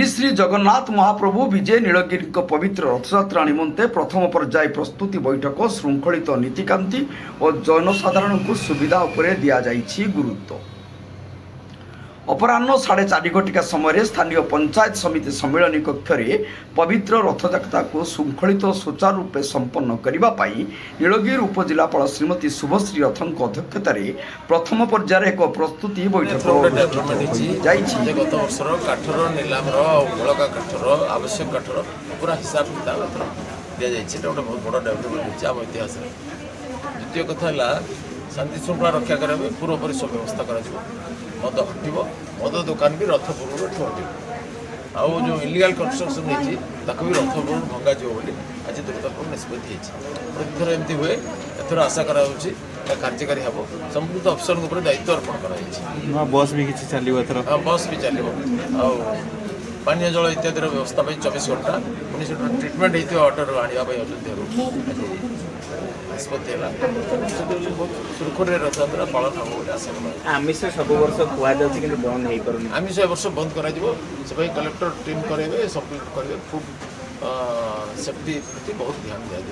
श्री श्री जगन्नाथ महाप्रभु विजय नीलगिरी पवित्र रथयात्रा निमंते प्रथम पर्याय प्रस्तुति बैठक श्रृंखलित नीतिकांति और जनसाधारण को सुविधा उपरे दिया जाइछि गुरुत्व। अपराह्न 4:30 घटिका समय स्थानीय पंचायत समिति सम्मिलनी कक्ष में पवित्र रथयात्रा को श्रृंखलित सुचारू रूपे संपन्न करने नीलगिरी उपजिलापाल श्रीमती शुभश्री रथन अध्यक्षतार प्रथम पर्यायर एक प्रस्तुति बैठक गत वर्षर काठर नीलामर बड़का काठर आवश्यक काठर पूरा हिसाब किताब दि जाए गोटे बहुत बड़ा डेभलपमेंट आम इतिहास। द्वितीय कथा शांति श्रृंखला रक्षा करने पूर्वपरि सब व्यवस्था कर मद हटो मद दुकान भी रथ पूर्व हटो आउ जो इलीगल कंस्ट्रक्शन होती भी रथ पूर्व भंगा बोली आज दुर्दापूर्ण निष्पत्ति प्रथर एमती हुए एथर आशा करा कार्यकारी हम संबंधित अफिसर दायित्व अर्पण कर बस भी किसी चलो बस भी चलो पानीय जल इत्यादि व्यवस्था 24 घंटा पुणी से ट्रिटमेंट होती वाटर आने अयोध्या निष्पत्ति सुरखुरी रथयात्रा पालन हम आमिष सब वर्ष कहु कि बंद हो पार आमिष ए वर्ष बंद कर कलेक्टर टीम करेंगे सबमिट करेंगे फूड सेफ्टी प्रति बहुत ध्यान दिया।